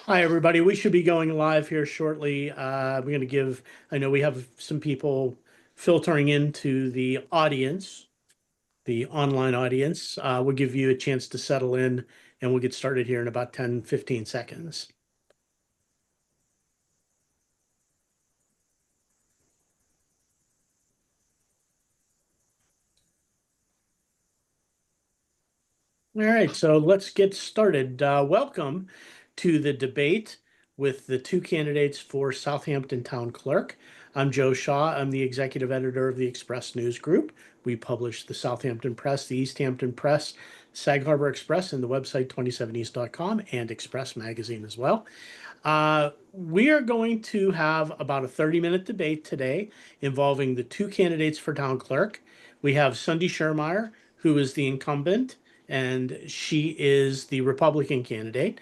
Hi, everybody. We should be going live here shortly. We're going to give, I know we have some people filtering into the audience, the online audience. We'll give you a chance to settle in and we'll get started here in about 10, 15 seconds. All right, so let's get started. Welcome to the debate with the two candidates for Southampton Town Clerk. I'm Joe Shaw. I'm the executive editor of the Express News Group. We publish the Southampton Press, the East Hampton Press, Sag Harbor Express, and the website 27east.com and Express Magazine as well. We are going to have about a 30-minute debate today involving the two candidates for town clerk. We have Sundy Schermeyer, who is the incumbent, and she is the Republican candidate.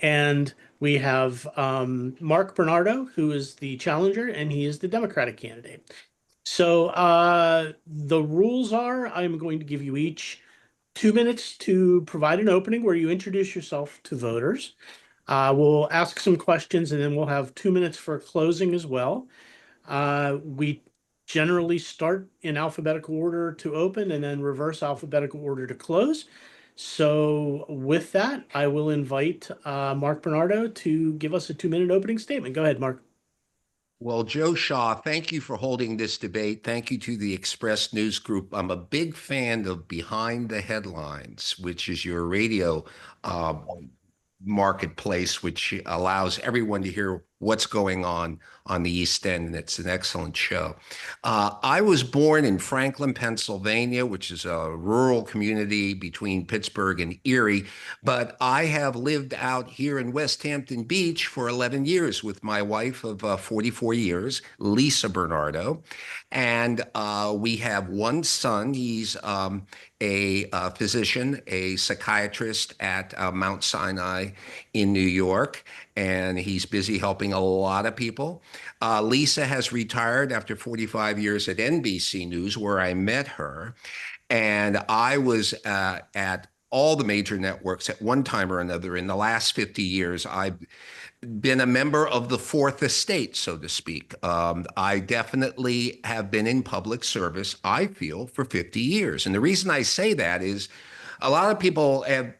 And we have Mark Bernardo, who is the challenger, and he is the Democratic candidate. So the rules are I'm going to give you each 2 minutes to provide an opening where you introduce yourself to voters. We'll ask some questions and then we'll have 2 minutes for closing as well. We generally start in alphabetical order to open and then reverse alphabetical order to close. So with that, I will invite Mark Bernardo to give us a 2-minute opening statement. Go ahead, Mark. Well, Joe Shaw, thank you for holding this debate. Thank you to the Express News Group. I'm a big fan of Behind the Headlines, which is your radio uh, marketplace, which allows everyone to hear what's going on the East End, and it's an excellent show. I was born in Franklin, Pennsylvania, which is a rural community between Pittsburgh and Erie, but I have lived out here in West Hampton Beach for 11 years with my wife of 44 years, Lisa Bernardo, and we have one son. He's a physician, a psychiatrist at Mount Sinai in New York, and he's busy helping a lot of people. Lisa has retired after 45 years at NBC News, where I met her. And I was at all the major networks at one time or another. In the last 50 years, I've been a member of the fourth estate, so to speak. I definitely have been in public service, I feel, for 50 years. And the reason I say that is a lot of people have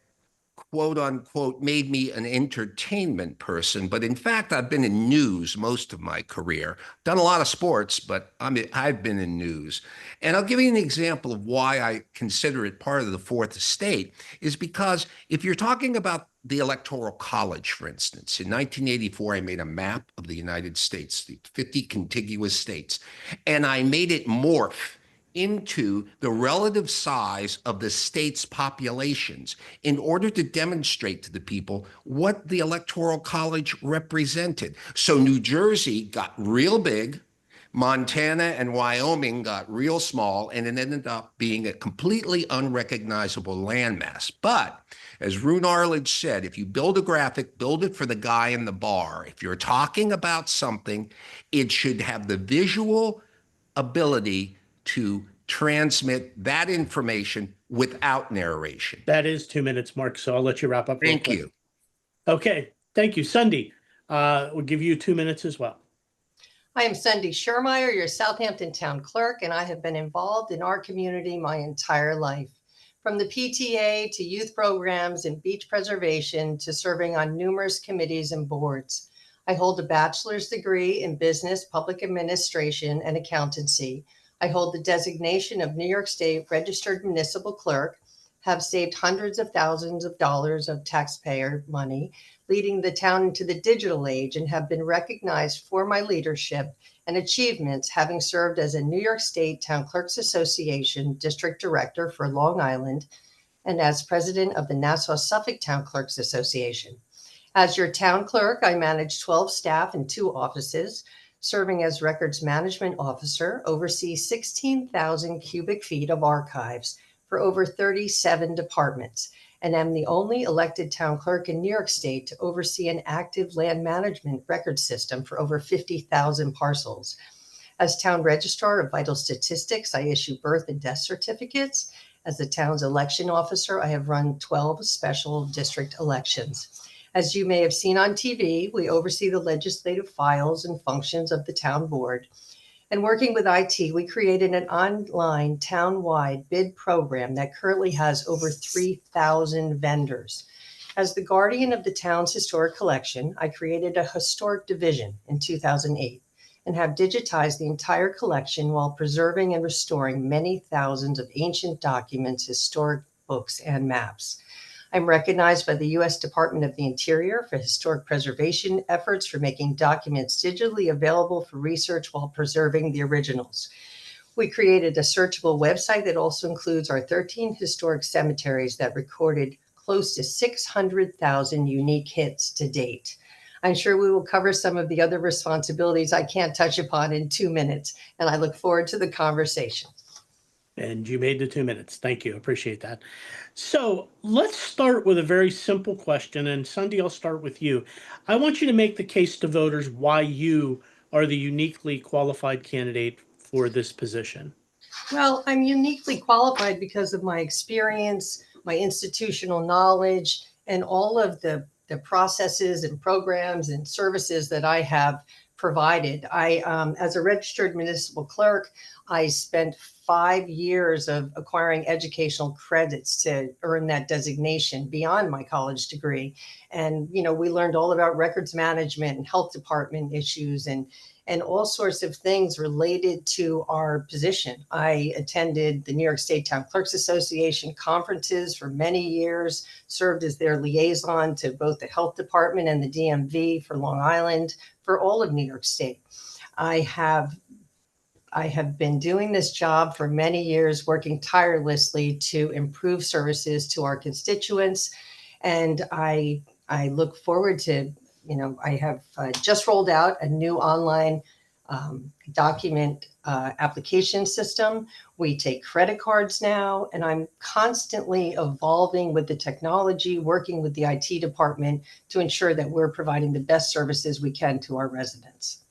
quote unquote made me an entertainment person, but in fact, I've been in news most of my career. Done a lot of sports, but I've been in news. And I'll give you an example of why I consider it part of the fourth estate is because if you're talking about the Electoral College, for instance, in 1984, I made a map of the United States, the 50 contiguous states, and I made it morph into the relative size of the state's populations in order to demonstrate to the people what the Electoral College represented. So New Jersey got real big, Montana and Wyoming got real small, and it ended up being a completely unrecognizable landmass. But as Rune Arledge said, if you build a graphic, build it for the guy in the bar. If you're talking about something, it should have the visual ability to transmit that information without narration. That is 2 minutes, Mark. So I'll let you wrap up real Thank quick. you. Okay. Thank you. Sundy, we'll give you 2 minutes as well. I am Sundy Schermeyer, your Southampton Town Clerk, and I have been involved in our community my entire life. From the PTA to youth programs and beach preservation to serving on numerous committees and boards. I hold a bachelor's degree in business, public administration, and accountancy. I hold the designation of New York State Registered Municipal Clerk, have saved hundreds of thousands of dollars of taxpayer money, leading the town into the digital age, and have been recognized for my leadership and achievements, having served as a New York State Town Clerks Association District Director for Long Island and as president of the Nassau-Suffolk Town Clerks Association. As your town clerk, I manage 12 staff and 2 offices, serving as records management officer, oversee 16,000 cubic feet of archives for over 37 departments, and am the only elected town clerk in New York State to oversee an active land management record system for over 50,000 parcels. As town registrar of vital statistics, I issue birth and death certificates. As the town's election officer, I have run 12 special district elections. As you may have seen on TV, we oversee the legislative files and functions of the town board. And working with IT, we created an online town-wide bid program that currently has over 3,000 vendors. As the guardian of the town's historic collection, I created a historic division in 2008 and have digitized the entire collection while preserving and restoring many thousands of ancient documents, historic books, and maps. I'm recognized by the U.S. Department of the Interior for historic preservation efforts for making documents digitally available for research while preserving the originals. We created a searchable website that also includes our 13 historic cemeteries that recorded close to 600,000 unique hits to date. I'm sure we will cover some of the other responsibilities I can't touch upon in 2 minutes, and I look forward to the conversation. And you made the 2 minutes. Thank you. Appreciate that. So let's start with a very simple question. And Sundy, I'll start with you. I want you to make the case to voters why you are the uniquely qualified candidate for this position. Well, I'm uniquely qualified because of my experience, my institutional knowledge, and all of the processes and programs and services that I have provided. As a registered municipal clerk, I spent 5 years of acquiring educational credits to earn that designation beyond my college degree. And, we learned all about records management and health department issues and all sorts of things related to our position. I attended the New York State Town Clerks Association conferences for many years, served as their liaison to both the health department and the DMV for Long Island, for all of New York State. I have been doing this job for many years, working tirelessly to improve services to our constituents. And I look forward to, I have just rolled out a new online document application system. We take credit cards now, and I'm constantly evolving with the technology, working with the IT department to ensure that we're providing the best services we can to our residents.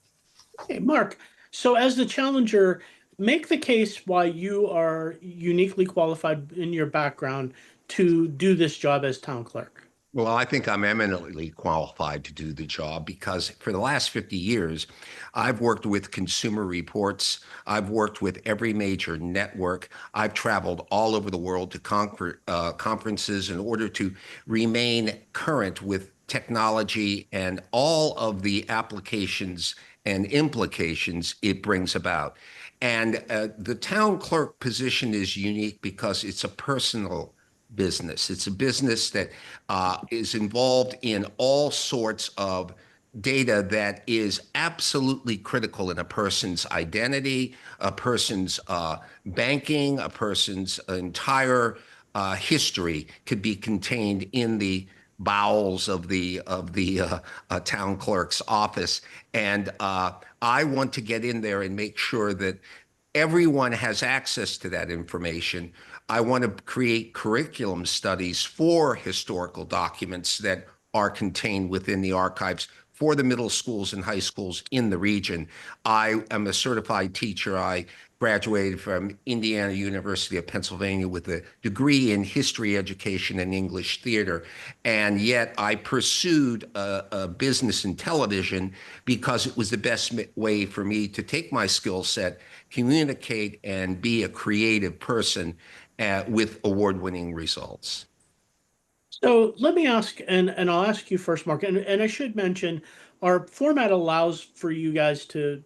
Hey, Mark, so as the challenger, make the case why you are uniquely qualified in your background to do this job as town clerk. Well, I think I'm eminently qualified to do the job because for the last 50 years, I've worked with Consumer Reports. I've worked with every major network. I've traveled all over the world to conferences in order to remain current with technology and all of the applications and implications it brings about. And the town clerk position is unique because it's a personal business. It's a business that is involved in all sorts of data that is absolutely critical in a person's identity, a person's banking, a person's entire history could be contained in the bowels of the town clerk's office. And I want to get in there and make sure that everyone has access to that information. I want to create curriculum studies for historical documents that are contained within the archives for the middle schools and high schools in the region. I am a certified teacher. I graduated from Indiana University of Pennsylvania with a degree in history education and English theater. And yet I pursued a business in television because it was the best way for me to take my skill set, communicate, and be a creative person with award-winning results. So let me ask, and I'll ask you first, Mark, and I should mention our format allows for you guys to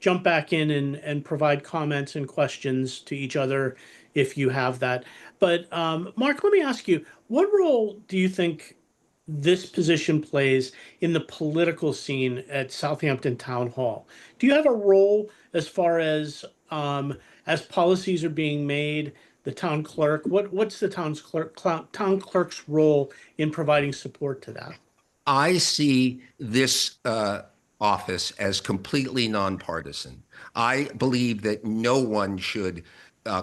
jump back in and provide comments and questions to each other if you have that. But Mark, let me ask you, what role do you think this position plays in the political scene at Southampton Town Hall? Do you have a role as far as policies are being made? The town clerk, what's the town clerk's role in providing support to that? I see this office as completely nonpartisan. I believe that no one should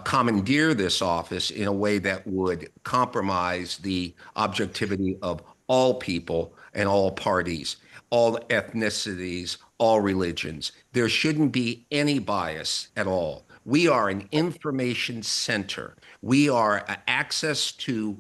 commandeer this office in a way that would compromise the objectivity of all people and all parties, all ethnicities, all religions. There shouldn't be any bias at all. We are an information center. We are access to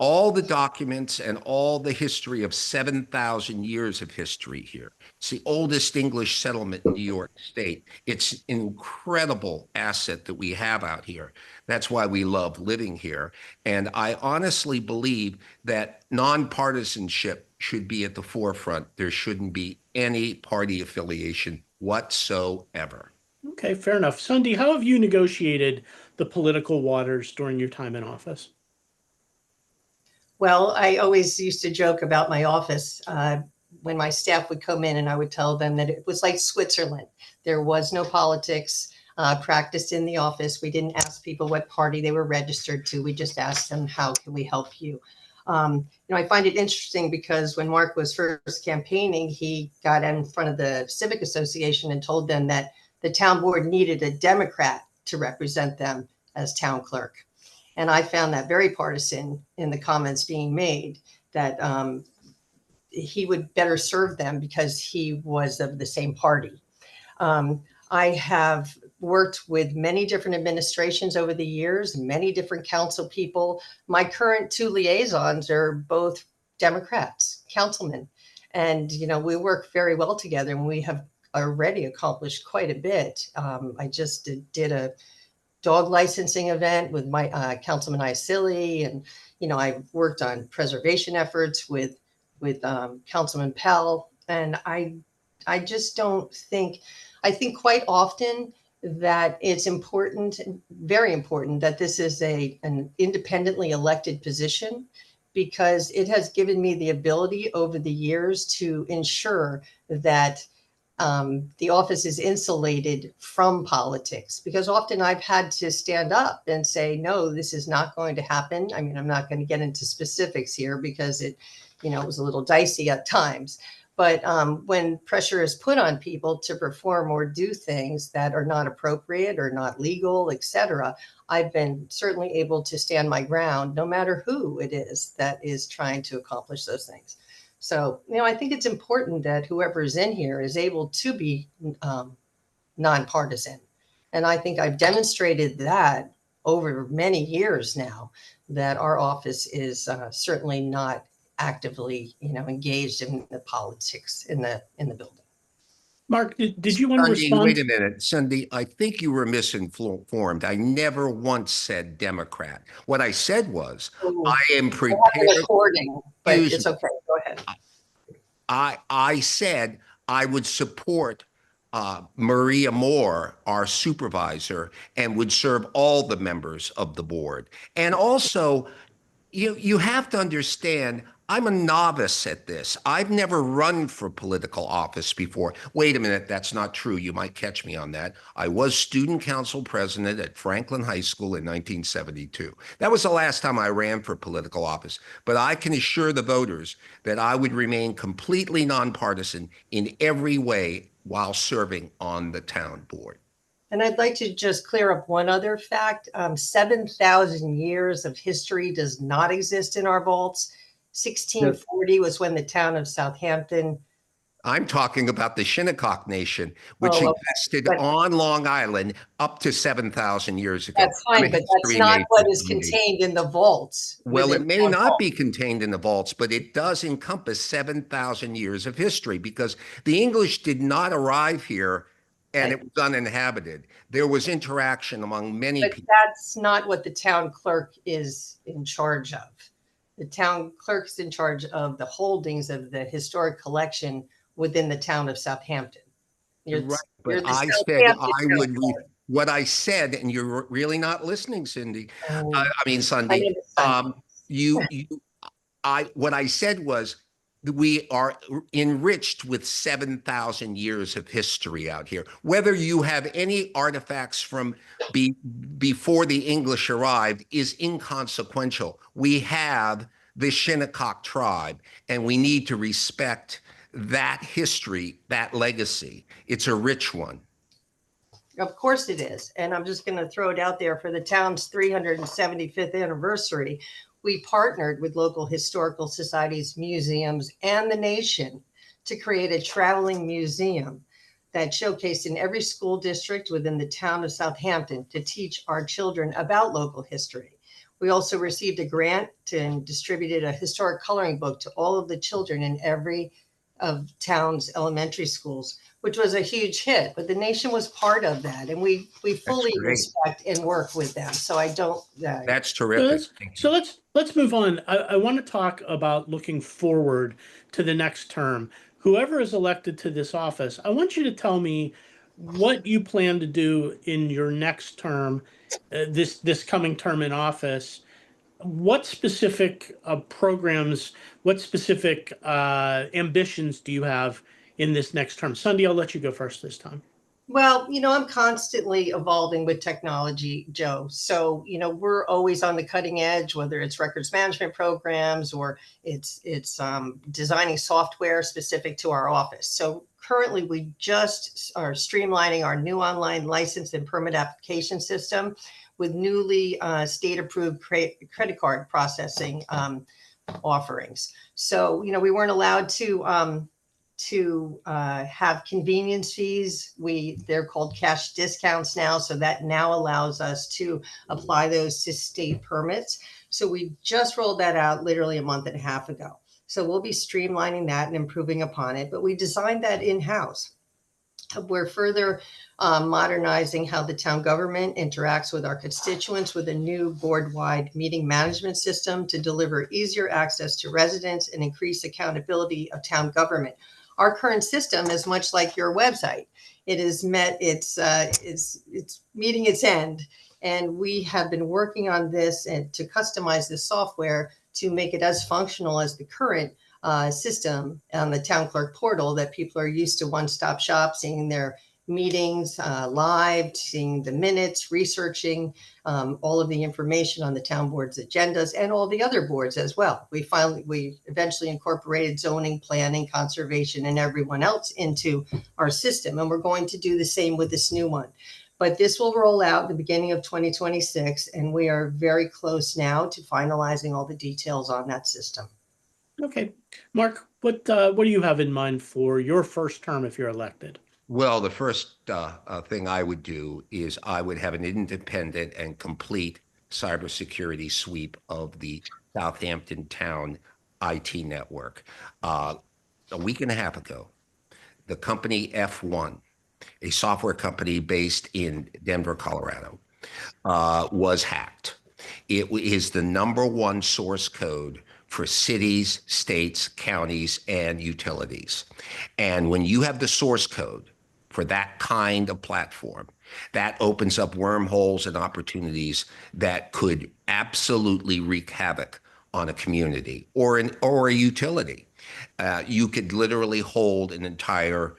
all the documents and all the history of 7,000 years of history here. It's the oldest English settlement in New York State. It's an incredible asset that we have out here. That's why we love living here. And I honestly believe that nonpartisanship should be at the forefront. There shouldn't be any party affiliation whatsoever. Okay, fair enough. Sundy, how have you negotiated the political waters during your time in office? Well, I always used to joke about my office when my staff would come in, and I would tell them that it was like Switzerland. There was no politics practiced in the office. We didn't ask people what party they were registered to. We just asked them, how can we help you? I find it interesting because when Mark was first campaigning, he got in front of the Civic Association and told them that the town board needed a Democrat to represent them as town clerk. And I found that very partisan in the comments being made, that he would better serve them because he was of the same party. I have worked with many different administrations over the years, many different council people. My current two liaisons are both Democrats, councilmen. And, we work very well together, and we have already accomplished quite a bit. I just did a dog licensing event with my Councilman Iacilli, and I worked on preservation efforts with Councilman Pell, and I just don't think. I think quite often that it's important, very important, that this is an independently elected position, because it has given me the ability over the years to ensure that the office is insulated from politics, because often I've had to stand up and say, no, this is not going to happen. I mean, I'm not going to get into specifics here because it was a little dicey at times. But when pressure is put on people to perform or do things that are not appropriate or not legal, et cetera, I've been certainly able to stand my ground, no matter who it is that is trying to accomplish those things. So, I think it's important that whoever is in here is able to be nonpartisan. And I think I've demonstrated that over many years now, that our office is certainly not actively, engaged in the politics in the building. Mark, did you want to Sundy, respond? wait a minute. Sundy, I think you were misinformed. I never once said Democrat. What I said was, Ooh, I am I have prepared. a recording, but Excuse it's okay. Go ahead. I said I would support Maria Moore, our supervisor, and would serve all the members of the board. And also, you have to understand, I'm a novice at this. I've never run for political office before. Wait a minute, that's not true. You might catch me on that. I was student council president at Franklin High School in 1972. That was the last time I ran for political office. But I can assure the voters that I would remain completely nonpartisan in every way while serving on the town board. And I'd like to just clear up one other fact. 7,000 years of history does not exist in our vaults. 1640 was when the town of Southampton. I'm talking about the Shinnecock Nation, which existed but on Long Island up to 7,000 years ago. That's fine, but that's not what is contained in the vaults. Well, it may not be contained in the vaults, but it does encompass 7,000 years of history, because the English did not arrive here and it was uninhabited. There was interaction among many people. That's not what the town clerk is in charge of. The town clerk's in charge of the holdings of the historic collection within the town of Southampton. Right, but I said I would read what I said, and you're really not listening, Cindy. I mean, Sunday. What I said was, we are enriched with 7,000 years of history out here. Whether you have any artifacts from before the English arrived is inconsequential. We have the Shinnecock tribe, and we need to respect that history, that legacy. It's a rich one. Of course it is. And I'm just going to throw it out there, for the town's 375th anniversary, we partnered with local historical societies, museums, and the nation to create a traveling museum that showcased in every school district within the town of Southampton to teach our children about local history. We also received a grant and distributed a historic coloring book to all of the children in every of town's elementary schools, which was a huge hit. But the nation was part of that, and we fully great. respect and work with them. So I don't. That's So terrific. let's, so let's move on. I want to talk about looking forward to the next term. Whoever is elected to this office, I want you to tell me what you plan to do in your next term, this coming term in office. What specific programs, what specific ambitions do you have in this next term? Sunday, I'll let you go first this time. Well, I'm constantly evolving with technology, Joe. So, we're always on the cutting edge, whether it's records management programs or it's designing software specific to our office. So currently, we just are streamlining our new online license and permit application system with newly state-approved credit card processing offerings. So, we weren't allowed to have convenience fees. They're called cash discounts now. So that now allows us to apply those to state permits. So we just rolled that out literally a month and a half ago. So we'll be streamlining that and improving upon it, but we designed that in-house. We're further modernizing how the town government interacts with our constituents with a new board-wide meeting management system to deliver easier access to residents and increase accountability of town government. Our current system is much like your website. It is it's meeting its end, and we have been working on this and to customize the software to make it as functional as the current system on the town clerk portal that people are used to one-stop shop, seeing their meetings live, seeing the minutes, researching all of the information on the town board's agendas and all the other boards as well. We eventually incorporated zoning, planning, conservation, and everyone else into our system. And we're going to do the same with this new one. But this will roll out at the beginning of 2026. And we are very close now to finalizing all the details on that system. Okay. Mark, what do you have in mind for your first term if you're elected? Well, the first thing I would do is I would have an independent and complete cybersecurity sweep of the Southampton town IT network. A week and a half ago, the company F1, a software company based in Denver, Colorado, was hacked. It is the #1 source code for cities, states, counties, and utilities. And when you have the source code for that kind of platform, that opens up wormholes and opportunities that could absolutely wreak havoc on a community or a utility. You could literally hold an entire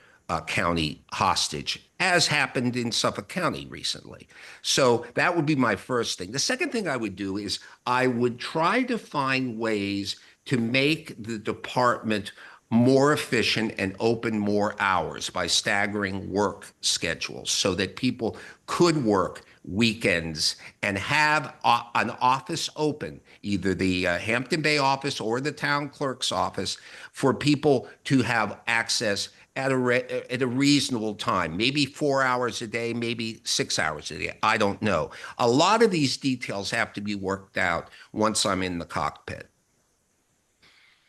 county hostage, as happened in Suffolk County recently. So that would be my first thing. The second thing I would do is I would try to find ways to make the department more efficient and open more hours by staggering work schedules so that people could work weekends and have an office open, either the Hampton Bay office or the town clerk's office, for people to have access at a reasonable time, maybe 4 hours a day, maybe 6 hours a day. I don't know. A lot of these details have to be worked out once I'm in the cockpit.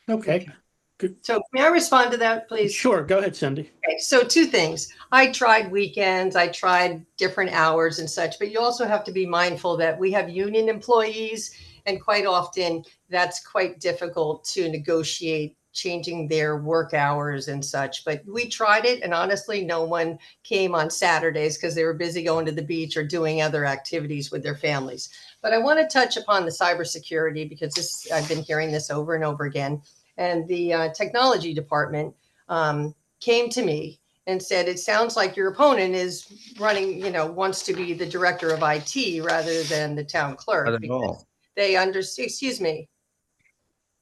Okay. So may I respond to that, please? Sure. Go ahead, Cindy. Okay, so two things. I tried weekends, I tried different hours and such, but you also have to be mindful that we have union employees, and quite often that's quite difficult to negotiate changing their work hours and such. But we tried it, and honestly, no one came on Saturdays because they were busy going to the beach or doing other activities with their families. But I want to touch upon the cybersecurity because I've been hearing this over and over again. And the technology department came to me and said, it sounds like your opponent is running, wants to be the director of IT rather than the town clerk. Not at all. They understand, excuse me.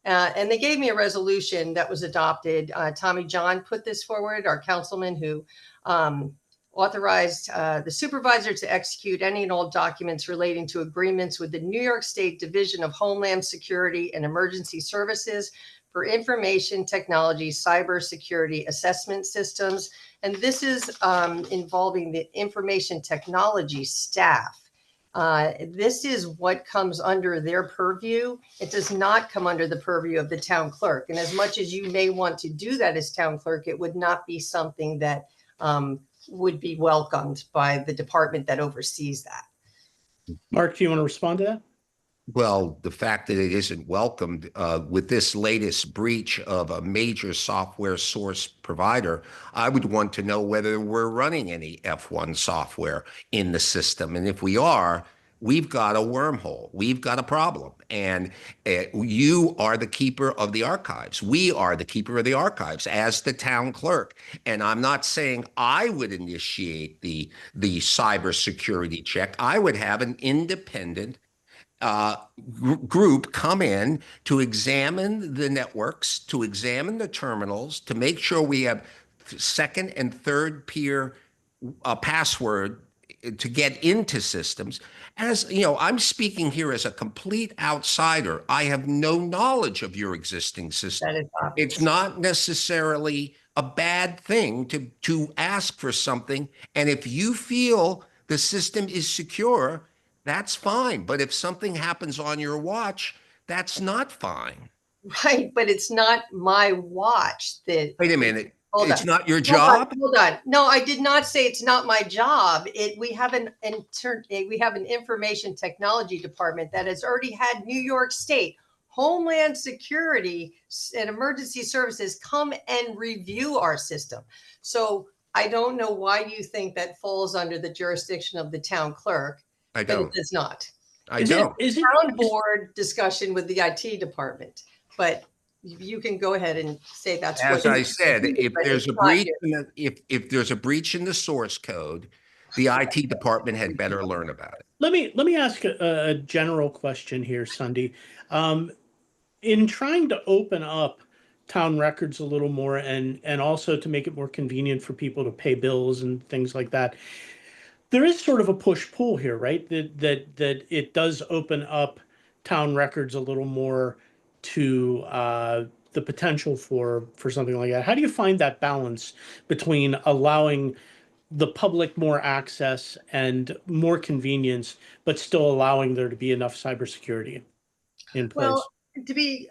And they gave me a resolution that was adopted. Tommy John put this forward, our councilman, who authorized the supervisor to execute any and all documents relating to agreements with the New York State Division of Homeland Security and Emergency Services for information technology, cybersecurity assessment systems. And this is involving the information technology staff. This is what comes under their purview. It does not come under the purview of the town clerk. And as much as you may want to do that as town clerk, it would not be something that would be welcomed by the department that oversees that. Mark, do you want to respond to that? Well, the fact that it isn't welcomed with this latest breach of a major software source provider, I would want to know whether we're running any F1 software in the system. And if we are, we've got a wormhole. We've got a problem. And you are the keeper of the archives. We are the keeper of the archives as the town clerk. And I'm not saying I would initiate the cybersecurity check. I would have an independent group come in to examine the networks, to examine the terminals, to make sure we have second and third peer password to get into systems. As you know, I'm speaking here as a complete outsider. I have no knowledge of your existing system. That is obvious. It's not necessarily a bad thing to ask for something. And if you feel the system is secure, that's fine. But if something happens on your watch, that's not fine. Right, but it's not my watch that. Wait a minute. Hold It's on. not your job? Hold on. No, I did not say it's not my job. We have an information technology department that has already had New York State Homeland Security and Emergency Services come and review our system. So I don't know why you think that falls under the jurisdiction of the town clerk. I But don't. it does not. I don't. Is it Town board discussion with the IT department, but you can go ahead and say that's As what. I said, if but there's it's a not breach, here. if there's a breach in the source code, the IT department had better learn about it. Let me ask a general question here, Sundy. In trying to open up town records a little more and also to make it more convenient for people to pay bills and things like that, there is sort of a push-pull here, right? That it does open up town records a little more to the potential for something like that. How do you find that balance between allowing the public more access and more convenience, but still allowing there to be enough cybersecurity in place? Well, to be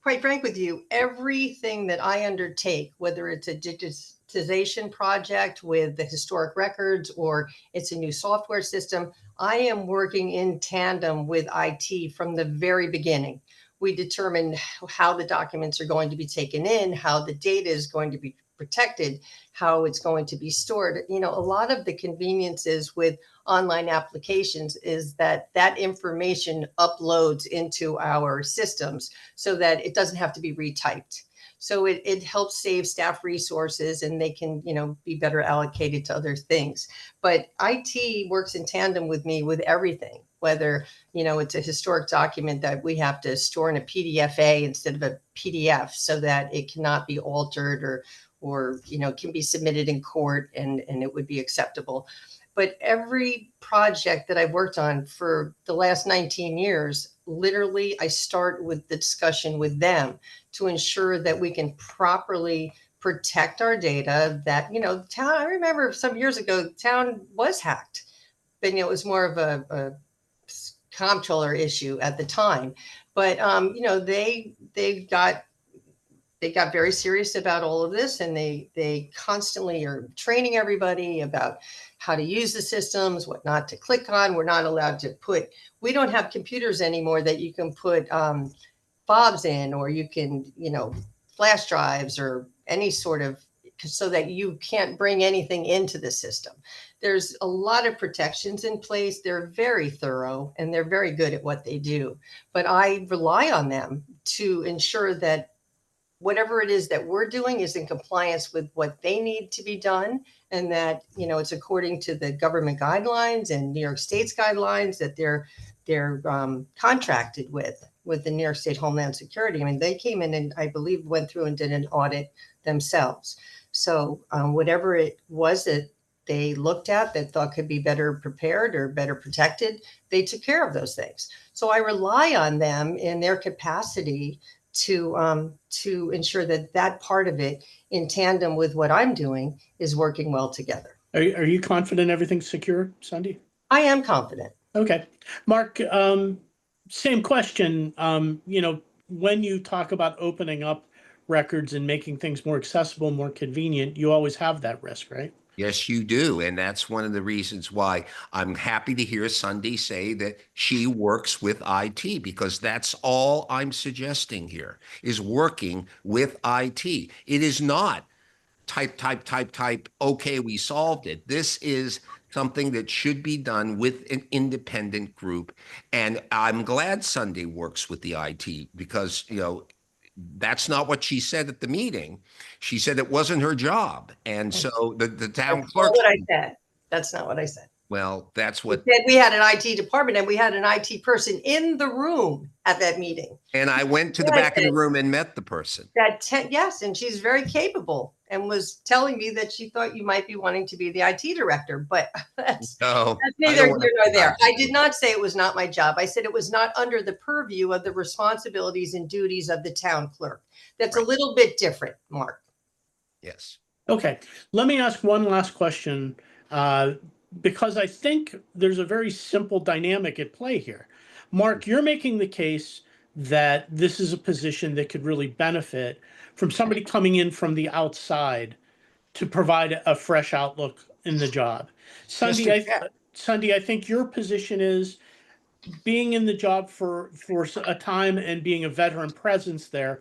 quite frank with you, everything that I undertake, whether it's a digitization project with the historic records or it's a new software system, I am working in tandem with IT from the very beginning. We determine how the documents are going to be taken in, how the data is going to be protected, how it's going to be stored. You know, a lot of the conveniences with online applications is that information uploads into our systems so that it doesn't have to be retyped. So it helps save staff resources and they can, you know, be better allocated to other things. But IT works in tandem with me with everything, whether, you know, it's a historic document that we have to store in a PDF-A instead of a PDF so that it cannot be altered or, you know, can be submitted in court and it would be acceptable. But every project that I've worked on for the last 19 years, literally, I start with the discussion with them to ensure that we can properly protect our data. That, you know, the town, I remember some years ago, the town was hacked, but, you know, it was more of a comptroller issue at the time. But, you know, they got very serious about all of this, and they constantly are training everybody about how to use the systems, what not to click on. We're not allowed to we don't have computers anymore that you can put fobs in, or you can, you know, flash drives or any sort of, so that you can't bring anything into the system. There's a lot of protections in place. They're very thorough and they're very good at what they do. But I rely on them to ensure that whatever it is that we're doing is in compliance with what they need to be done, and that, you know, it's according to the government guidelines and New York State's guidelines that they're contracted with the New York State Homeland Security. I mean, they came in and I believe went through and did an audit themselves. So whatever it was that they looked at that thought could be better prepared or better protected, they took care of those things. So I rely on them in their capacity to ensure that part of it, in tandem with what I'm doing, is working well together. Are you confident everything's secure, Sundy? I am confident. Okay. Mark, same question. When you talk about opening up records and making things more accessible, more convenient, you always have that risk, right? Yes, you do. And that's one of the reasons why I'm happy to hear Sunday say that she works with IT, because that's all I'm suggesting here is working with IT. It is not type. Okay, we solved it. This is something that should be done with an independent group. And I'm glad Sunday works with the IT because, that's not what she said at the meeting. She said it wasn't her job. And so the town That's not clerk, what I said. That's not what I said. well, that's We what, said we had an IT department and we had an IT person in the room at that meeting. and I went to the Yeah, I back of the said room and met the person. yes, and she's very capable and was telling me that she thought you might be wanting to be the IT director, but that's No, I neither don't here want to nor be there. I IT. did not say it was not my job. I said it was not under the purview of the responsibilities and duties of the town clerk. That's a Right. little bit different, Mark. Yes. Okay. Let me ask one last question, uh, because I think there's a very simple dynamic at play here. Mark, you're making the case that this is a position that could really benefit from somebody coming in from the outside to provide a fresh outlook in the job. Just Sunday, I think your position is being in the job for a time and being a veteran presence there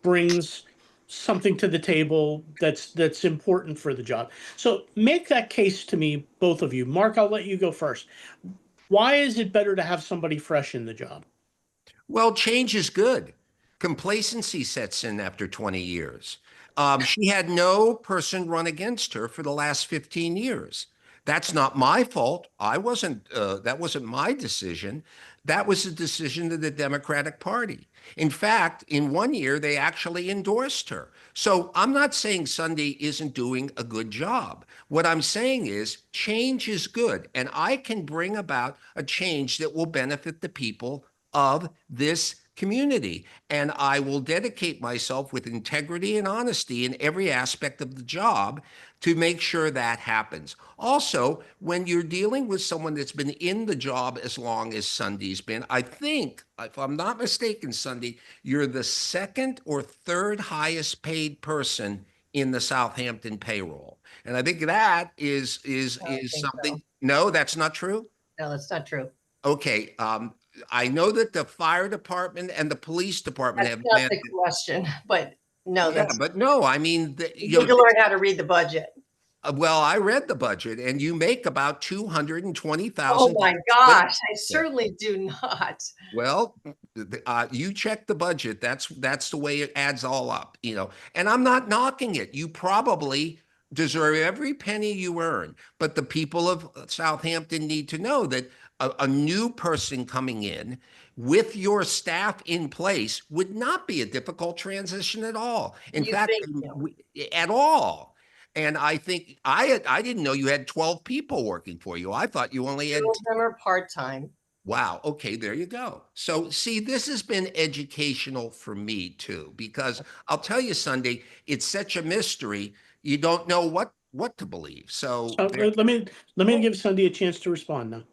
brings something to the table that's important for the job. So make that case to me, both of you. Mark, I'll let you go first. Why is it better to have somebody fresh in the job? Well, change is good. Complacency sets in after 20 years. She had no person run against her for the last 15 years. That's not my fault. That wasn't my decision. That was the decision of the Democratic Party. In fact, in one year, they actually endorsed her. So I'm not saying Sunday isn't doing a good job. What I'm saying is change is good, and I can bring about a change that will benefit the people of this community. And I will dedicate myself with integrity and honesty in every aspect of the job to make sure that happens. Also, when you're dealing with someone that's been in the job as long as Sunday's been, I think, if I'm not mistaken, Sunday, you're the second or third highest paid person in the Southampton payroll. And I think that is I don't think something. so. No, that's not true. No, that's not true. Okay, I know that the fire department and the police department That's have not been, the question, but no, yeah, that's but no, I mean, you need to learn how to read the budget. well, I read the budget and you make about Oh $220,000. my gosh, I certainly do not. Well, you check the budget. That's the way it adds all up, And I'm not knocking it. You probably deserve every penny you earn, but the people of Southampton need to know that a new person coming in with your staff in place would not be a difficult transition at all. In You fact, think so. at all. And I think I didn't know you had 12 people working for you. I thought you only had. Two of them are part-time. Wow. Okay, there you go. So, see, this has been educational for me too, because I'll tell you, Sunday, it's such a mystery. You don't know what to believe. So, So let me give Sunday a chance to respond now.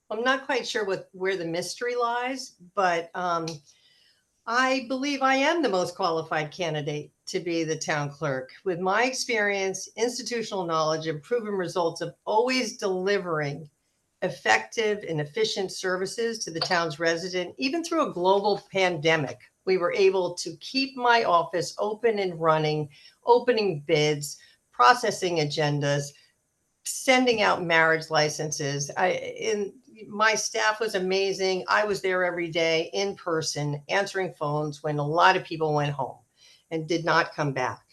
I'm not quite sure where the mystery lies, but I believe I am the most qualified candidate to be the town clerk. With my experience, institutional knowledge, and proven results of always delivering effective and efficient services to the town's resident, even through a global pandemic, we were able to keep my office open and running, opening bids, processing agendas, sending out marriage licenses. My staff was amazing. I was there every day in person, answering phones when a lot of people went home and did not come back.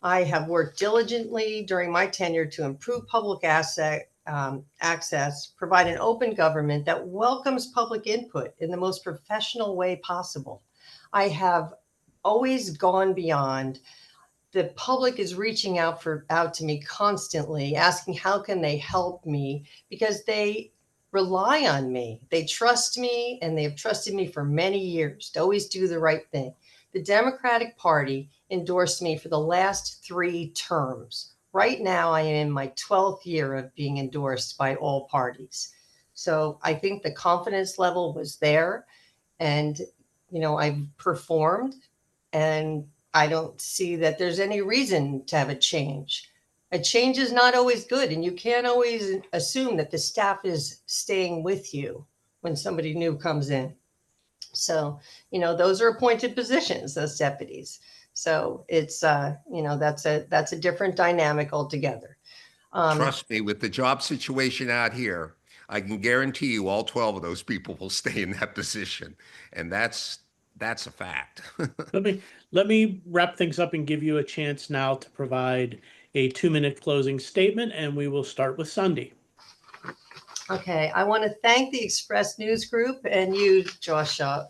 I have worked diligently during my tenure to improve public access, provide an open government that welcomes public input in the most professional way possible. I have always gone beyond. The public is reaching out to me constantly, asking how can they help me, because they rely on me. They trust me, and they have trusted me for many years to always do the right thing. The Democratic Party endorsed me for the last 3 terms. Right now, I am in my 12th year of being endorsed by all parties. So I think the confidence level was there, and, I've performed, and I don't see that there's any reason to have a change. A change is not always good, and you can't always assume that the staff is staying with you when somebody new comes in. So, those are appointed positions, those deputies. So it's, that's a different dynamic altogether. Trust me, with the job situation out here, I can guarantee you all 12 of those people will stay in that position. And that's a fact. Let me wrap things up and give you a chance now to provide a 2-minute closing statement, and we will start with Sundy. Okay, I want to thank the Express News Group and you, Josh Shaw,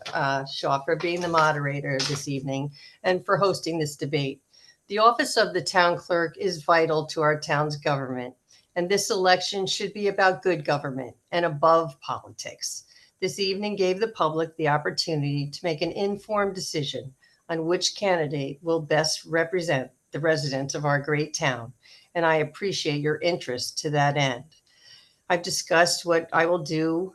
for being the moderator this evening and for hosting this debate. The office of the town clerk is vital to our town's government, and this election should be about good government and above politics. This evening gave the public the opportunity to make an informed decision on which candidate will best represent the residents of our great town, and I appreciate your interest to that end. I've discussed what I will do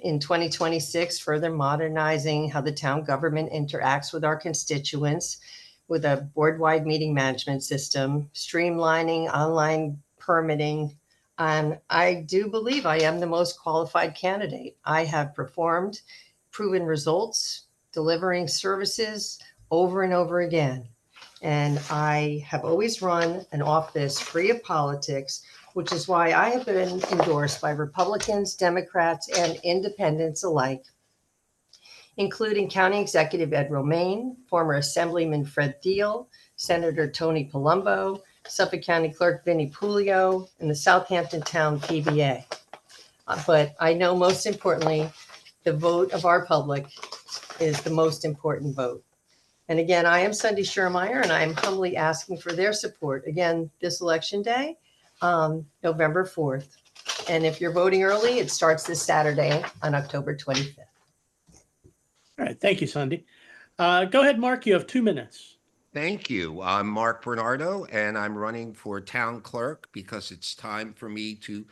in 2026, further modernizing how the town government interacts with our constituents with a board-wide meeting management system, streamlining online permitting. And I do believe I am the most qualified candidate. I have performed proven results, delivering services over and over again. And I have always run an office free of politics, which is why I have been endorsed by Republicans, Democrats, and independents alike, including County Executive Ed Romaine, former Assemblyman Fred Thiel, Senator Tony Palumbo, Suffolk County Clerk Vinnie Pulio, and the Southampton Town PBA. But I know most importantly, the vote of our public is the most important vote. And again, I am Sundy Schermeyer, and I am humbly asking for their support again this election day, November 4th. And if you're voting early, it starts this Saturday on October 25th. All right, thank you, Sundy. Go ahead, Mark. You have 2 minutes. Thank you. I'm Mark Bernardo, and I'm running for town clerk because it's time for me to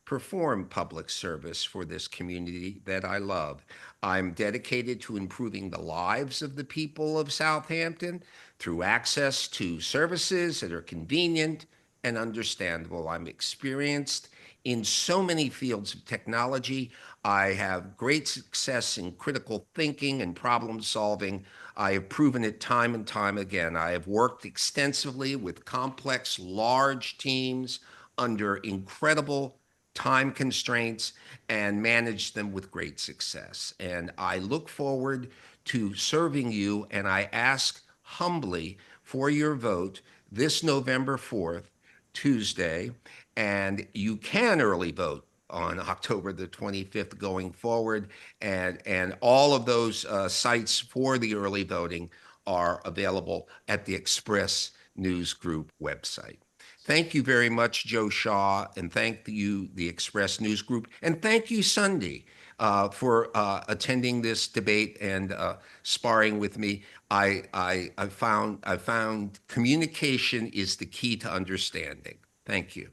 perform public service for this community that I love. I'm dedicated to improving the lives of the people of Southampton through access to services that are convenient and understandable. I'm experienced in so many fields of technology. I have great success in critical thinking and problem solving. I have proven it time and time again. I have worked extensively with complex, large teams under incredible time constraints and managed them with great success. And I look forward to serving you, and I ask humbly for your vote this November 4th, Tuesday, and you can early vote on October the 25th going forward. And all of those sites for the early voting are available at the Express News Group website. Thank you very much, Joe Shaw, and thank you, the Express News Group, and thank you, Sundy, for attending this debate and sparring with me. I found communication is the key to understanding. Thank you.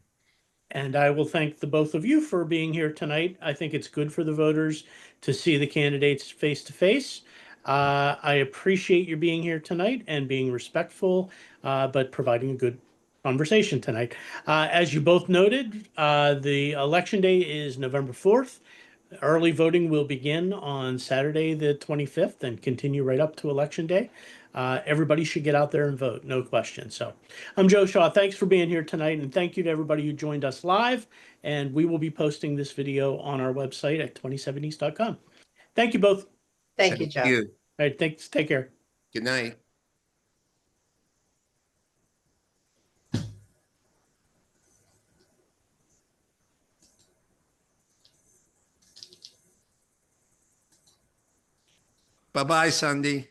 And I will thank the both of you for being here tonight. I think it's good for the voters to see the candidates face to face. I appreciate you being here tonight and being respectful, but providing a good conversation tonight. As you both noted, the election day is November 4th. Early voting will begin on Saturday, the 25th, and continue right up to Election Day. Everybody should get out there and vote, no question. So I'm Joe Shaw. Thanks for being here tonight, and thank you to everybody who joined us live. And we will be posting this video on our website at 27east.com. Thank you both. Thank you, Joe. You. All right, thanks. Take care. Good night. Bye-bye, Sunday.